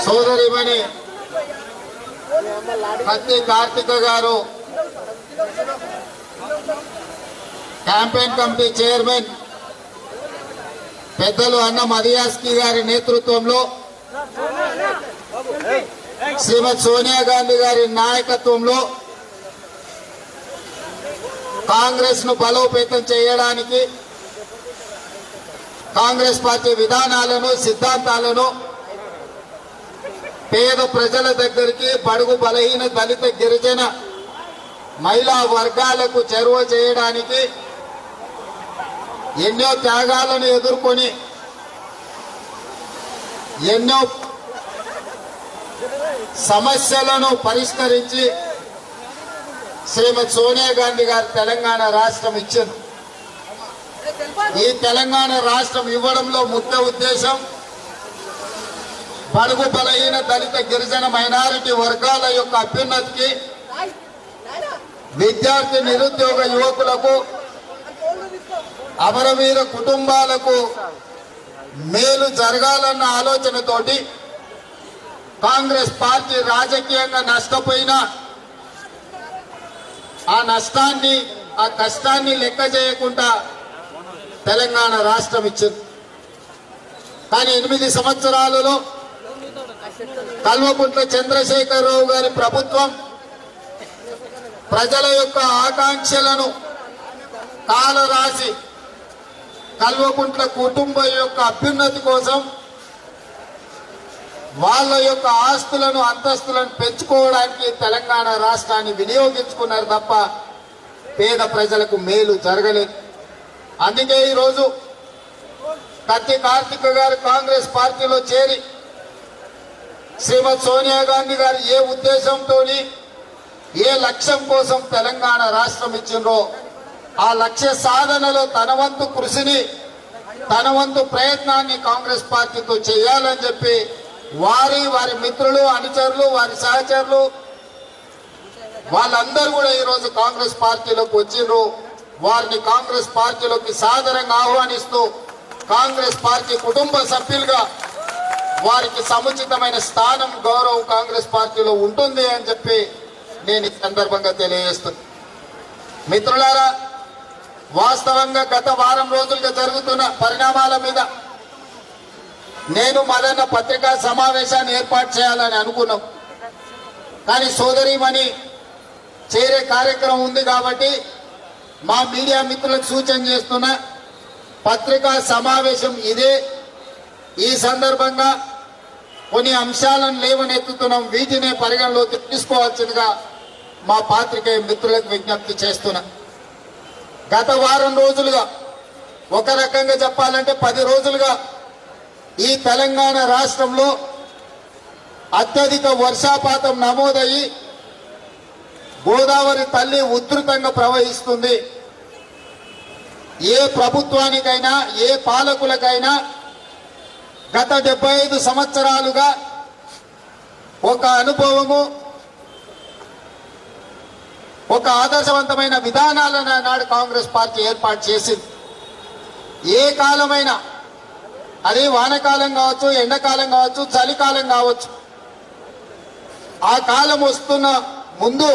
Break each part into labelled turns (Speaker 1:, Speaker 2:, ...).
Speaker 1: సోదరిమణి కత్తి కార్తిక గారు campaign committee chairman పెద్దలు అన్న మదియాస్కి గారి నేతృత్వంలో శ్రీమతి సోనియా గాంధీ గారి నాయకత్వంలో కాంగ్రెస్ ను బలోపేతం చేయడానికి కాంగ్రెస్ పార్టీ విధానాలను సిద్ధాంతాలను పేద ప్రజల దగ్గరికి బడుగు బలహీన దళిత గిరిజన మహిళా వర్గాలకు చేరువ చేయడానికి ఎన్నో త్యాగాలను ఎదుర్కొని ఎన్నో సమస్యలను పరిష్కరించి శ్రీమతి సోనియా గాంధీ గారు తెలంగాణ రాష్ట్రం ఇచ్చింది. ఈ తెలంగాణ రాష్ట్రం ఇవ్వడంలో ముఖ్య ఉద్దేశం బడుగు బలహీన దళిత గిరిజన మైనారిటీ వర్గాల యొక్క అభ్యున్నతికి, విద్యార్థి నిరుద్యోగ యువకులకు, అమరవీర కుటుంబాలకు మేలు జరగాలన్న ఆలోచనతోటి కాంగ్రెస్ పార్టీ రాజకీయంగా నష్టపోయిన ఆ నష్టాన్ని, ఆ కష్టాన్ని లెక్క చేయకుండా తెలంగాణ రాష్ట్రం ఇచ్చింది. కానీ 8 సంవత్సరాలలో కల్వకుంట్ల చంద్రశేఖరరావు గారి ప్రభుత్వం ప్రజల యొక్క ఆకాంక్షలను కాలరాసి కల్వకుంట్ల కుటుంబం యొక్క అభ్యున్నతి కోసం వాళ్ళ యొక్క ఆస్తులను అంతస్తులను పెంచుకోవడానికి తెలంగాణ రాష్ట్రాన్ని వినియోగించుకున్నారు తప్ప పేద ప్రజలకు మేలు జరగలేదు. అందుకే ఈరోజు కత్తి కార్తిక గారు కాంగ్రెస్ పార్టీలో చేరి శ్రీమతి సోనియా గాంధీ గారు ఏ ఉద్దేశంతో ఏ లక్ష్యం కోసం తెలంగాణ రాష్ట్రం ఇచ్చిండ్రో ఆ లక్ష్య సాధనలో తన వంతు కృషిని, తన వంతు ప్రయత్నాన్ని కాంగ్రెస్ పార్టీతో చేయాలని చెప్పి వారి మిత్రులు, అనుచరులు, వారి సహచరులు వాళ్ళందరూ కూడా ఈరోజు కాంగ్రెస్ పార్టీలోకి వచ్చిండ్రు. వారిని కాంగ్రెస్ పార్టీలోకి సాదరంగా ఆహ్వానిస్తూ కాంగ్రెస్ పార్టీ కుటుంబ సభ్యులుగా వారికి సముచితమైన స్థానం, గౌరవం కాంగ్రెస్ పార్టీలో ఉంటుంది అని చెప్పి నేను ఈ సందర్భంగా తెలియజేస్తున్నాను. మిత్రులారా, వాస్తవంగా గత వారం రోజులుగా జరుగుతున్న పరిణామాల మీద నేను మదన్న పత్రికా సమావేశాన్ని ఏర్పాటు చేయాలని అనుకున్నాం. కానీ సోదరిమణి చేరే కార్యక్రమం ఉంది కాబట్టి మా మీడియా మిత్రులకు సూచన చేస్తున్న పత్రికా సమావేశం ఇదే. ఈ సందర్భంగా కొన్ని అంశాలను లేవనెత్తుతున్నాం. వీటినే పరిగణలోకి తీసుకోవాల్సిందిగా మా పాత్రికేయ మిత్రులకు విజ్ఞప్తి చేస్తున్నా. గత వారం రోజులుగా, ఒక రకంగా చెప్పాలంటే 10 రోజులుగా ఈ తెలంగాణ రాష్ట్రంలో అత్యధిక వర్షపాతం నమోదయ్యి గోదావరి తల్లి ఉధృతంగా ప్రవహిస్తుంది. ఏ ప్రభుత్వానికైనా, ఏ పాలకులకైనా గత 75 సంవత్సరాలుగా ఒక అనుభవము, ఒక ఆదర్శవంతమైన విధానాలను నాడు కాంగ్రెస్ పార్టీ ఏర్పాటు చేసింది. ఏ కాలమైనా, అది వానకాలం కావచ్చు, ఎండాకాలం కావచ్చు, చలికాలం కావచ్చు, ఆ కాలం వస్తున్న ముందు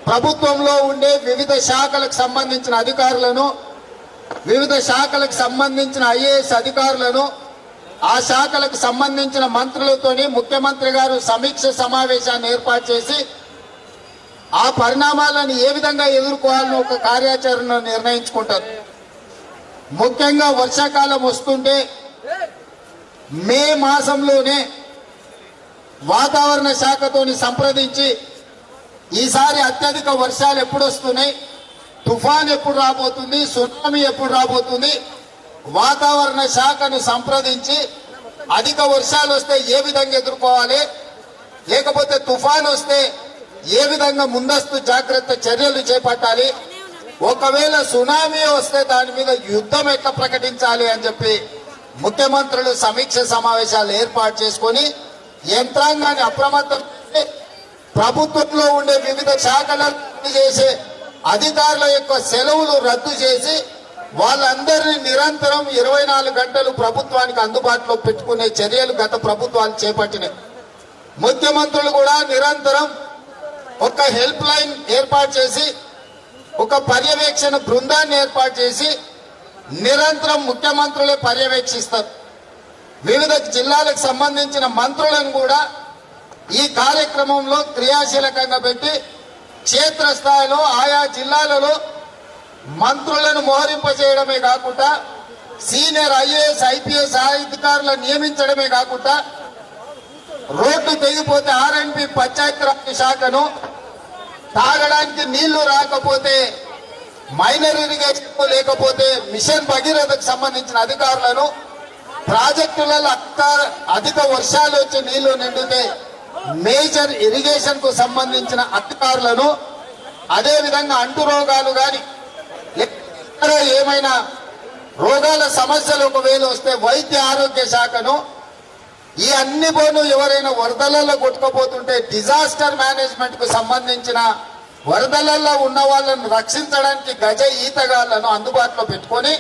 Speaker 1: ప్రభుత్వంలో ఉండే వివిధ శాఖలకు సంబంధించిన అధికారులను, వివిధ శాఖలకు సంబంధించిన ఐఏఎస్ అధికారులను, ఆ శాఖలకు సంబంధించిన మంత్రులతోని ముఖ్యమంత్రి గారు సమీక్ష సమావేశాన్ని ఏర్పాటు చేసి ఆ పరిణామాలను ఏ విధంగా ఎదుర్కోవాలని ఒక కార్యాచరణను నిర్ణయించుకుంటారు. ముఖ్యంగా వర్షాకాలం వస్తుంటే మే మాసంలోనే వాతావరణ శాఖతోని సంప్రదించి ఈసారి అత్యధిక వర్షాలు ఎప్పుడు వస్తున్నాయి, తుఫాన్ ఎప్పుడు రాబోతుంది, సునామీ ఎప్పుడు రాబోతుంది, వాతావరణ శాఖను సంప్రదించి అధిక వర్షాలు వస్తే ఏ విధంగా ఎదుర్కోవాలి, లేకపోతే తుఫాన్ వస్తే ఏ విధంగా ముందస్తు జాగ్రత్త చర్యలు చేపట్టాలి, ఒకవేళ సునామీ వస్తే దాని మీద యుద్ధం ఎట్లా ప్రకటించాలి అని చెప్పి ముఖ్యమంత్రులు సమీక్ష సమావేశాలు ఏర్పాటు చేసుకొని యంత్రాంగాన్ని అప్రమత్తం చేసి ప్రభుత్వంలో ఉండే వివిధ శాఖలను చేసే అధికారుల యొక్క సెలవులు రద్దు చేసి వాళ్ళందరినీ నిరంతరం 24 గంటలు ప్రభుత్వానికి అందుబాటులో పెట్టుకునే చర్యలు గత ప్రభుత్వాలు చేపట్టినాయి. ముఖ్యమంత్రులు కూడా నిరంతరం ఒక హెల్ప్ లైన్ ఏర్పాటు చేసి ఒక పర్యవేక్షణ బృందాన్ని ఏర్పాటు చేసి నిరంతరం ముఖ్యమంత్రులే పర్యవేక్షిస్తారు. వివిధ జిల్లాలకు సంబంధించిన మంత్రులను కూడా ఈ కార్యక్రమంలో క్రియాశీలకంగా పెట్టి క్షేత్రస్థాయిలో ఆయా జిల్లాలలో మంత్రులను మోహరింపజేయడమే కాకుండా సీనియర్ ఐఏఎస్ ఐపీఎస్ అధికారులను నియమించడమే కాకుండా రోడ్డు తెగిపోతే ఆర్ఎండ్బి పంచాయతీరాజ్ శాఖను, తాగడానికి నీళ్లు రాకపోతే మైనర్ ఇరిగేషన్ లేకపోతే మిషన్ భగీరథకు సంబంధించిన అధికారులను, ప్రాజెక్టులలో అధిక వర్షాలు వచ్చి నీళ్లు నిండితే మేజర్ ఇరిగేషన్ కు సంబంధించిన అధికారులను, అదే విధంగా అంటు రోగాలు గాని ఏమైనా రోగాల సమస్యలు ఒకవేళ వస్తే వైద్య ఆరోగ్య శాఖను, ఈ అన్ని పోను ఎవరైనా వరదలలో కొట్టుకుపోతుంటే డిజాస్టర్ మేనేజ్మెంట్ కు సంబంధించిన వరదలలో ఉన్న వాళ్ళను రక్షించడానికి గజ ఈతగాళ్లను అందుబాటులో పెట్టుకొని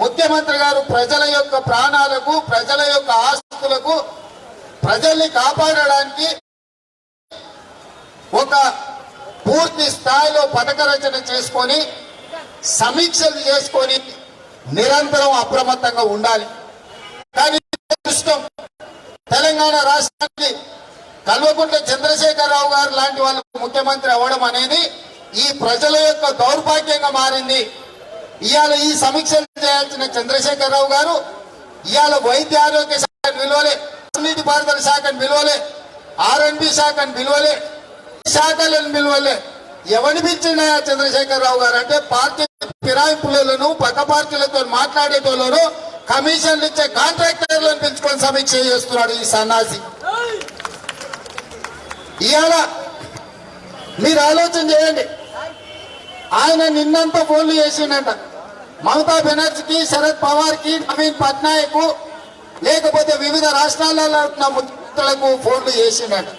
Speaker 1: ముఖ్యమంత్రి గారు ప్రజల యొక్క ప్రాణాలకు, ప్రజల యొక్క ఆస్తులకు, ప్రజల్ని కాపాడడానికి ఒక పూర్తి స్థాయిలో పథక రచన చేసుకొని సమీక్షలు చేసుకొని నిరంతరం అప్రమత్తంగా ఉండాలి. కానీ తెలంగాణ రాష్ట్రానికి కల్వకుంట్ల చంద్రశేఖరరావు గారు లాంటి వాళ్ళు ముఖ్యమంత్రి అవ్వడం అనేది ఈ ప్రజల యొక్క దౌర్భాగ్యంగా మారింది. ఇవాళ ఈ సమీక్షలు చేయాల్సిన చంద్రశేఖరరావు గారు ఇవాళ వైద్య ఆరోగ్య శాఖను పిలవలే, నీటిపారుదల శాఖను పిలవలే, ఆర్ఎండ్బి శాఖను పిలవలే, శాఖలను పిలవలే. ఎవరిని పిలిచినా చంద్రశేఖరరావు గారు అంటే పార్టీ ఫిరాయింపులను, పక్క పార్టీలతో మాట్లాడేటోళ్ళను, కమిషన్లు ఇచ్చే కాంట్రాక్టర్లను పెంచుకొని సమీక్ష చేస్తున్నాడు ఈ సన్నాసి. ఇవాళ మీరు ఆలోచన చేయండి, ఆయన నిన్నంతా ఫోన్లు చేసిండట మమతా బెనర్జీకి, శరద్ పవార్ కి, నవీన్ పట్నాయక్ లేకపోతే వివిధ రాష్ట్రాలలో ఉన్న ముఖ్యమంత్రులకు ఫోన్లు చేసిండట.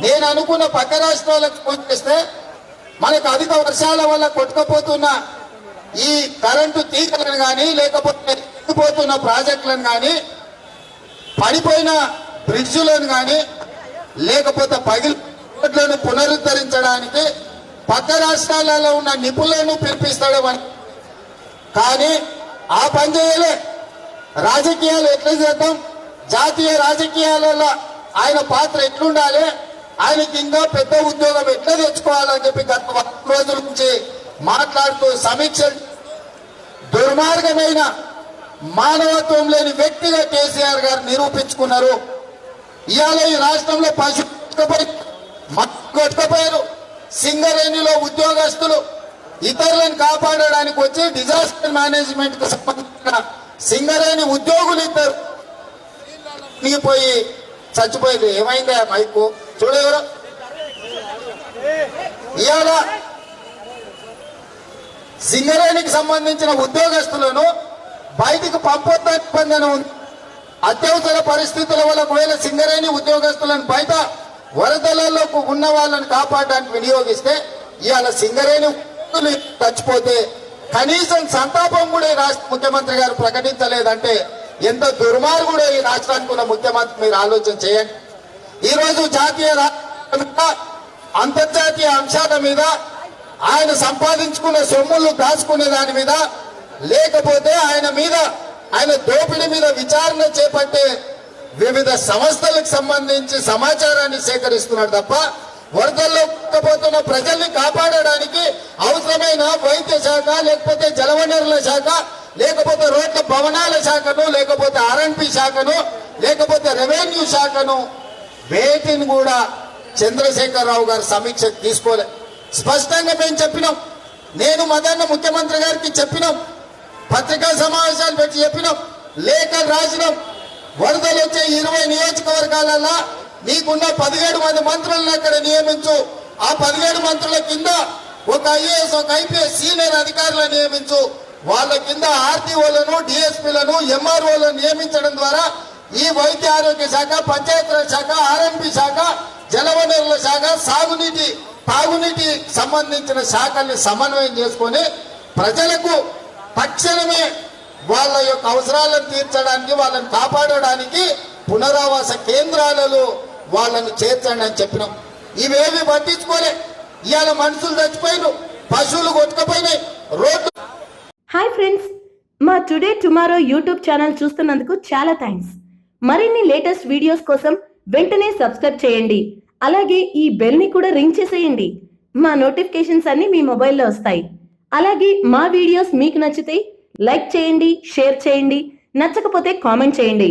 Speaker 1: నేను అనుకున్న పక్క రాష్ట్రాలకు ఫోన్ చేస్తే మనకు అధిక వర్షాల వల్ల కొట్టుకుపోతున్న ఈ కరెంటు తీగలను కానీ, లేకపోతే పోతున్న ప్రాజెక్టులను కానీ, పడిపోయిన బ్రిడ్జులను కానీ, లేకపోతే పగిలి రోడ్లను పునరుద్ధరించడానికి పక్క రాష్ట్రాలలో ఉన్న నిపుణులను పిలిపిస్తాడు అని. కానీ ఆ పని చేయలే. రాజకీయాలు ఎట్లా చేద్దాం, జాతీయ రాజకీయాలలో ఆయన పాత్ర ఎట్లుండాలి, ఆయనకి ఇంకా పెద్ద ఉద్యోగం ఎట్లా తెచ్చుకోవాలని చెప్పి గత 1 రోజుల నుంచి మాట్లాడుతూ సమీక్షలు. దుర్మార్గమైన మానవత్వం లేని వ్యక్తిగా కేసీఆర్ గారు నిరూపించుకున్నారు. ఇవాళ ఈ రాష్ట్రంలో పశు కొట్టుకుపోయారు. సింగరేణిలో ఉద్యోగస్తులు ఇతరులను కాపాడడానికి వచ్చి డిజాస్టర్ మేనేజ్మెంట్ కు సంబంధించిన సింగరేణి ఉద్యోగులు ఇద్దరు పోయి చచ్చిపోయింది. ఏమైందా మైకు చూడెవరు? ఇవాళ సింగరేణికి సంబంధించిన ఉద్యోగస్తులను బయటికి పంపొద్దని నిబంధన ఉంది. అత్యవసర పరిస్థితుల వల్ల ఒకవేళ సింగరేణి ఉద్యోగస్తులను బయట వరదలలో ఉన్న వాళ్ళని కాపాడడానికి వినియోగిస్తే ఇవాళ సింగరేణి చచ్చిపోతే కనీసం సంతాపం కూడా ఈ రాష్ట్ర ముఖ్యమంత్రి గారు ప్రకటించలేదంటే ఎంత దుర్మార్గుడో ఈ రాష్ట్రానికి ఉన్న ముఖ్యమంత్రి. మీరు ఆలోచన చేయండి. ఈ రోజు జాతీయ అంతర్జాతీయ అంశాల మీద, ఆయన సంపాదించుకున్న సొమ్ములు దాచుకునే దాని మీద, లేకపోతే ఆయన దోపిడీ మీద విచారణ చేపట్టే వివిధ సంస్థలకు సంబంధించి సమాచారాన్ని సేకరిస్తున్నాడు తప్ప వరదల్లో పోతున్న ప్రజల్ని కాపాడడానికి అవసరమైన వైద్య శాఖ, లేకపోతే జలవనరుల శాఖ, లేకపోతే రోడ్ల భవనాల శాఖను, లేకపోతే ఆర్ఎండ్బి శాఖను, లేకపోతే రెవెన్యూ శాఖను, వేటిని కూడా చంద్రశేఖరరావు గారు సమీక్ష తీసుకోలే. స్పష్టంగా మేము చెప్పినాం, నేను మదన్న ముఖ్యమంత్రి గారికి చెప్పినాం, పత్రికా సమావేశాలు పెట్టి చెప్పినాం, లేఖలు రాసినాం. వరదలు వచ్చే 20 నియోజకవర్గాలలో నీకున్న 17 మంది మంత్రులను అక్కడ నియమించు. ఆ 17 మంత్రుల కింద ఒక ఐఏఎస్, ఒక ఐపీఎస్ సీనియర్ అధికారులను నియమించు. వాళ్ళ కింద ఆర్టీఓలను, డిఎస్పీలను, ఎంఆర్ఓలను నియమించడం ద్వారా ఈ వైద్య ఆరోగ్య శాఖ, పంచాయతీరాజ్ శాఖ, ఆర్ఎండ్బి శాఖ, జలవనరుల శాఖ, తాగునీటి సంబంధించిన శాఖల్ని సమన్వయం చేసుకొని ప్రజలకు తక్షణమే వాళ్ళ యొక్క అవసరాలను తీర్చడానికి, వాళ్ళని కాపాడడానికి పునరావాస కేంద్రాలలో వాళ్ళను చేర్చండి అని చెప్పినాం. ఇవేమి పట్టించుకోలే. ఇవాళ మనుషులు చచ్చిపోయినారు, పశువులు కొట్టుకుపోయినాయి, రోడ్లు.
Speaker 2: హాయ్ ఫ్రెండ్స్, మా టుడే టుమారో యూట్యూబ్ ఛానల్ చూస్తున్నందుకు చాలా థ్యాంక్స్. మరిన్ని లేటెస్ట్ వీడియోస్ కోసం వెంటనే సబ్స్క్రైబ్ చేయండి. అలాగే ఈ బెల్ ని కూడా రింగ్ చేసేయండి. మా నోటిఫికేషన్స్ అన్ని మీ మొబైల్లో వస్తాయి. అలాగే మా వీడియోస్ మీకు నచ్చితే లైక్ చేయండి, షేర్ చేయండి, నచ్చకపోతే కామెంట్ చేయండి.